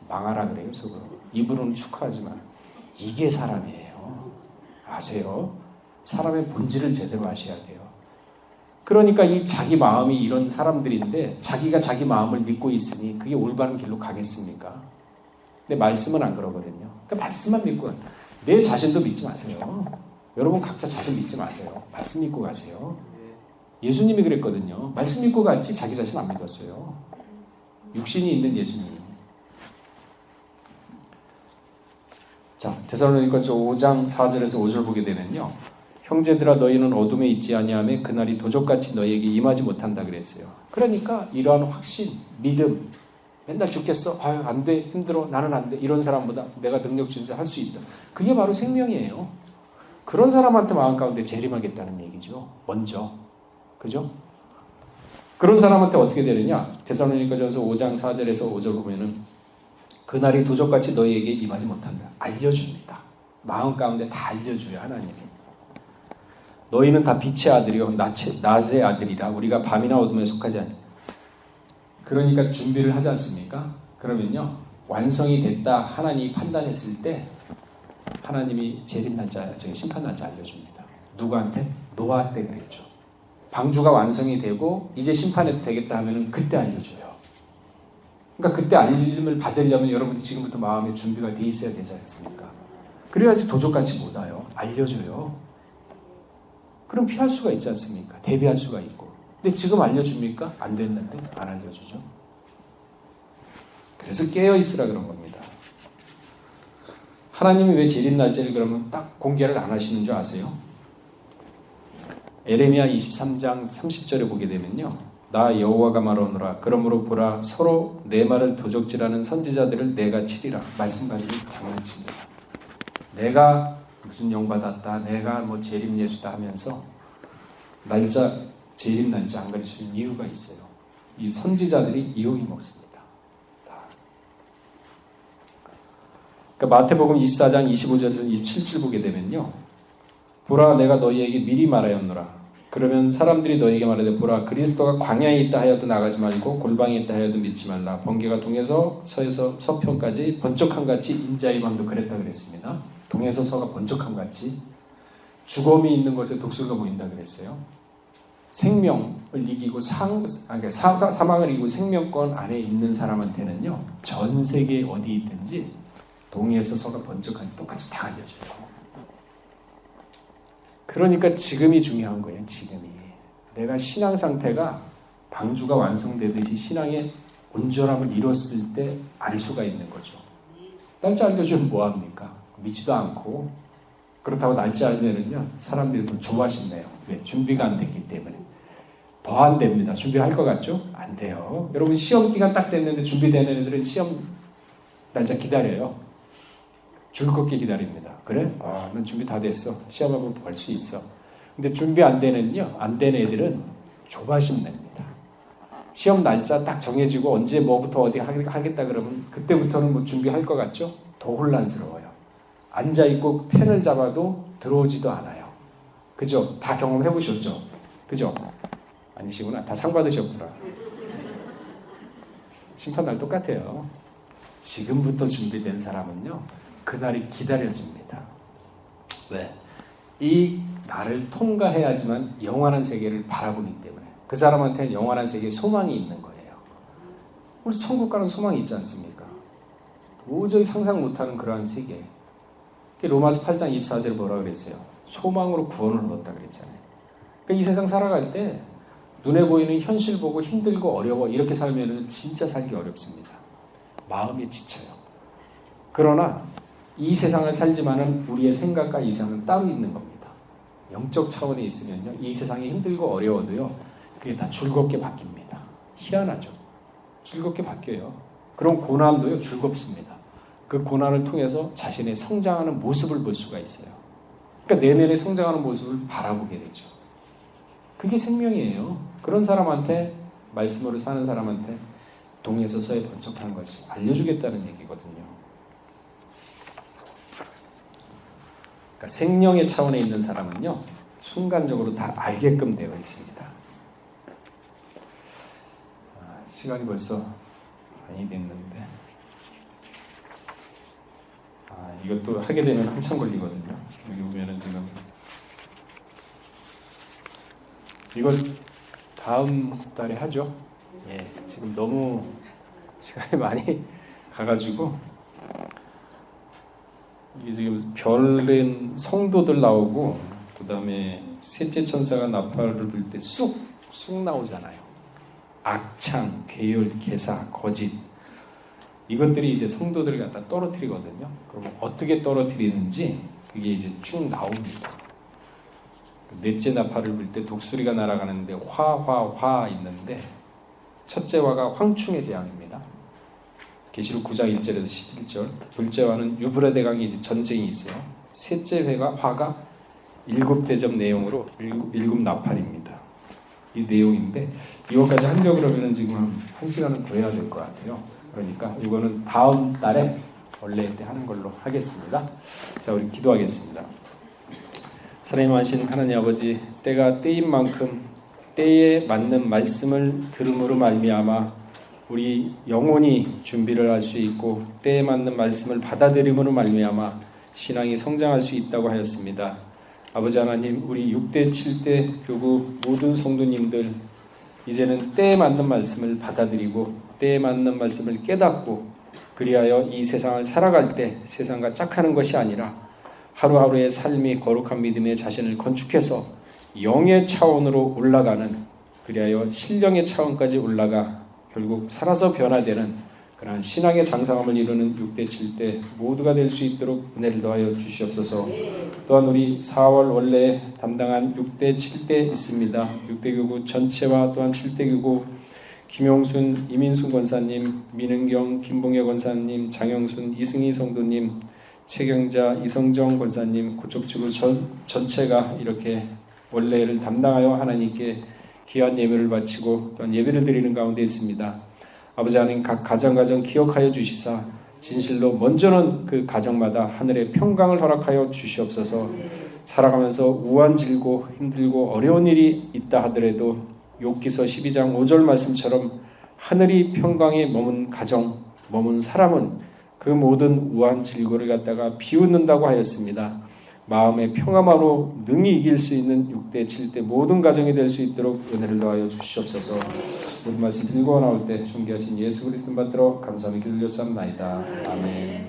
망하라 그래요. 속으로. 입으로는 축하하지만 이게 사람이에요. 아세요? 사람의 본질을 제대로 아셔야 돼요. 그러니까 이 자기 마음이 이런 사람들인데 자기가 자기 마음을 믿고 있으니 그게 올바른 길로 가겠습니까? 근데 말씀은 안 그러거든요. 그러니까 말씀만 믿고 내 자신도 믿지 마세요. 여러분 각자 자신 믿지 마세요. 말씀 믿고 가세요. 예수님이 그랬거든요. 말씀 믿고 갔지 자기 자신 안 믿었어요. 육신이 있는 예수님. 자, 데살로니가서 5장 4절에서 5절 보게 되면요. 형제들아 너희는 어둠에 있지 아니하며 그날이 도적같이 너희에게 임하지 못한다 그랬어요. 그러니까 이러한 확신, 믿음, 맨날 죽겠어? 아유 안 돼, 힘들어, 나는 안 돼. 이런 사람보다 내가 능력 주는 할 수 있다. 그게 바로 생명이에요. 그런 사람한테 마음 가운데 재림하겠다는 얘기죠. 먼저. 그죠? 그런 사람한테 어떻게 되느냐? 데살로니가전서 5장 4절에서 5절 보면은 그날이 도적같이 너희에게 임하지 못한다. 알려줍니다. 마음 가운데 다 알려줘요. 하나님이. 너희는 다 빛의 아들이요 낮의 아들이라 우리가 밤이나 어둠에 속하지 않니. 그러니까 준비를 하지 않습니까? 그러면요. 완성이 됐다 하나님이 판단했을 때 하나님이 재림 날짜, 심판 날짜 알려줍니다. 누구한테? 노아 때 그랬죠. 방주가 완성이 되고 이제 심판해도 되겠다 하면 그때 알려줘요. 그러니까 그때 알림을 받으려면 여러분이 지금부터 마음의 준비가 돼 있어야 되지 않습니까? 그래야지 도적같이 못 와요. 알려줘요. 그럼 피할 수가 있지 않습니까? 대비할 수가 있고. 근데 지금 알려줍니까? 안 됐는데 안 알려주죠. 그래서 깨어있으라 그런 겁니다. 하나님이 왜 재림 날짜를 그러면 딱 공개를 안 하시는 줄 아세요? 에레미야 23장 30절에 보게 되면요. 나 여호와가 말하노라. 그러므로 보라 서로 내 말을 도적질하는 선지자들을 내가 치리라. 말씀 가지고 장난칩니다. 내가 무슨 영 받았다. 내가 뭐 재림 예수다 하면서 날짜 재림 날짜 안 가르치는 이유가 있어요. 이 선지자들이 이용이 먹습니다. 그러니까 마태복음 24장 25절에서 27절 보게 되면요. 보라 내가 너희에게 미리 말하였노라. 그러면 사람들이 너희에게 말하되 보라 그리스도가 광야에 있다 하여도 나가지 말고 골방에 있다 하여도 믿지 말라. 번개가 동에서 서에서 서편까지 번쩍함 같이 인자의 밤도 그랬다 그랬습니다. 동에서 서가 번쩍함 같이 죽음이 있는 곳에 독수리가 보인다 그랬어요. 생명을 이기고 사망을 이기고 생명권 안에 있는 사람한테는요. 전 세계 어디 있든지 동에서 서가 번쩍한 똑같이 다 알려줘요. 그러니까 지금이 중요한 거예요. 지금이. 내가 신앙 상태가 방주가 완성되듯이 신앙의 온전함을 이뤘을 때 알 수가 있는 거죠. 날짜 알려주면 뭐합니까? 믿지도 않고 그렇다고 날짜 알면은요 사람들이 좀 조바심내요. 왜? 준비가 안 됐기 때문에. 더 안 됩니다. 준비할 것 같죠? 안 돼요. 여러분 시험 기간 딱 됐는데 준비되는 애들은 시험 날짜 기다려요. 즐겁게 기다립니다. 그래? 난 준비 다 됐어. 시험 한번 볼 수 있어. 근데 준비 안 되는 애들은 조바심 냅니다. 시험 날짜 딱 정해지고 언제 뭐부터 어디 하겠다 그러면 그때부터는 뭐 준비할 것 같죠? 더 혼란스러워요. 앉아있고 펜을 잡아도 들어오지도 않아요. 그죠? 다 경험해 보셨죠? 그죠? 아니시구나. 다 상 받으셨구나. 심판날 똑같아요. 지금부터 준비된 사람은요. 그날이 기다려집니다. 왜? 이 날을 통과해야지만 영원한 세계를 바라보기 때문에 그 사람한테는 영원한 세계에 소망이 있는 거예요. 우리 천국 가는 소망이 있지 않습니까? 도저히 상상 못하는 그러한 세계. 로마서 8장 24절에 뭐라 그랬어요? 소망으로 구원을 얻었다 그랬잖아요. 그러니까 이 세상 살아갈 때 눈에 보이는 현실 보고 힘들고 어려워 이렇게 살면 진짜 살기 어렵습니다. 마음이 지쳐요. 그러나 이 세상을 살지만은 우리의 생각과 이상은 따로 있는 겁니다. 영적 차원에 있으면요, 이 세상이 힘들고 어려워도요, 그게 다 즐겁게 바뀝니다. 희한하죠? 즐겁게 바뀌어요. 그런 고난도요, 즐겁습니다. 그 고난을 통해서 자신의 성장하는 모습을 볼 수가 있어요. 그러니까 내면의 성장하는 모습을 바라보게 되죠. 그게 생명이에요. 그런 사람한테, 말씀으로 사는 사람한테 동에서 서에 번쩍하는 것을 알려주겠다는 얘기거든요. 그러니까 생명의 차원에 있는 사람은요, 순간적으로 다 알게끔 되어 있습니다. 시간이 벌써 많이 됐는데, 이것도 하게 되면 한참 걸리거든요. 여기 보면은 지금, 이거 다음 달에 하죠. 예, 지금 너무 시간이 많이 가가지고, 이게 지금 별은 성도들 나오고 그 다음에 셋째 천사가 나팔을 불 때 쑥 쑥 나오잖아요. 악창, 괴율, 개사, 거짓 이것들이 이제 성도들을 갖다 떨어뜨리거든요. 그럼 어떻게 떨어뜨리는지 그게 이제 쭉 나옵니다. 넷째 나팔을 불 때 독수리가 날아가는데 화 있는데 첫째 화가 황충의 재앙입니다. 계시록 9장 1절에서 11절. 둘째 화는 유브라데 강에 이제 전쟁이 있어요. 셋째 화가 일곱 대접 내용으로 일곱 나팔입니다. 이 내용인데 이거까지 하려고 그러면 지금 한 시간은 더 해야 될 것 같아요. 그러니까 이거는 다음 달에 원래 때 하는 걸로 하겠습니다. 자, 우리 기도하겠습니다. 사랑하신 하나님 아버지, 때가 때인 만큼 때에 맞는 말씀을 들음으로 말미암아 우리 영혼이 준비를 할 수 있고 때에 맞는 말씀을 받아들임으로 말미암아 신앙이 성장할 수 있다고 하였습니다. 아버지 하나님, 우리 6대 7대 교구 모든 성도님들 이제는 때에 맞는 말씀을 받아들이고 때에 맞는 말씀을 깨닫고 그리하여 이 세상을 살아갈 때 세상과 짝하는 것이 아니라 하루하루의 삶이 거룩한 믿음의 자신을 건축해서 영의 차원으로 올라가는, 그리하여 신령의 차원까지 올라가 결국 살아서 변화되는 그러한 신앙의 장성함을 이루는 6대 7대 모두가 될 수 있도록 은혜를 더하여 주시옵소서. 또한 우리 4월 원래 담당한 6대 7대 있습니다. 6대 교구 전체와 또한 7대 교구 김용순, 이민순 권사님, 민은경, 김봉혜 권사님, 장영순, 이승희 성도님, 최경자, 이성정 권사님, 고척지구 전체가 이렇게 원래를 담당하여 하나님께 귀한 예배를 바치고 또한 예배를 드리는 가운데 있습니다. 아버지 하나님, 각 가정 기억하여 주시사 진실로 먼저는 그 가정마다 하늘의 평강을 허락하여 주시옵소서. 살아가면서 우환질고 힘들고 어려운 일이 있다 하더라도 욥기서 12장 5절 말씀처럼 하늘이 평강에 머문 가정, 머문 사람은 그 모든 우환질고를 갖다가 비웃는다고 하였습니다. 마음의 평화만으로 능히 이길 수 있는 6대 7대 모든 가정이 될 수 있도록 은혜를 더하여 주시옵소서. 우리 말씀 들고 나올 때 존귀하신 예수 그리스도 받들어 감사하며 기도드렸사옵나이다. 아멘.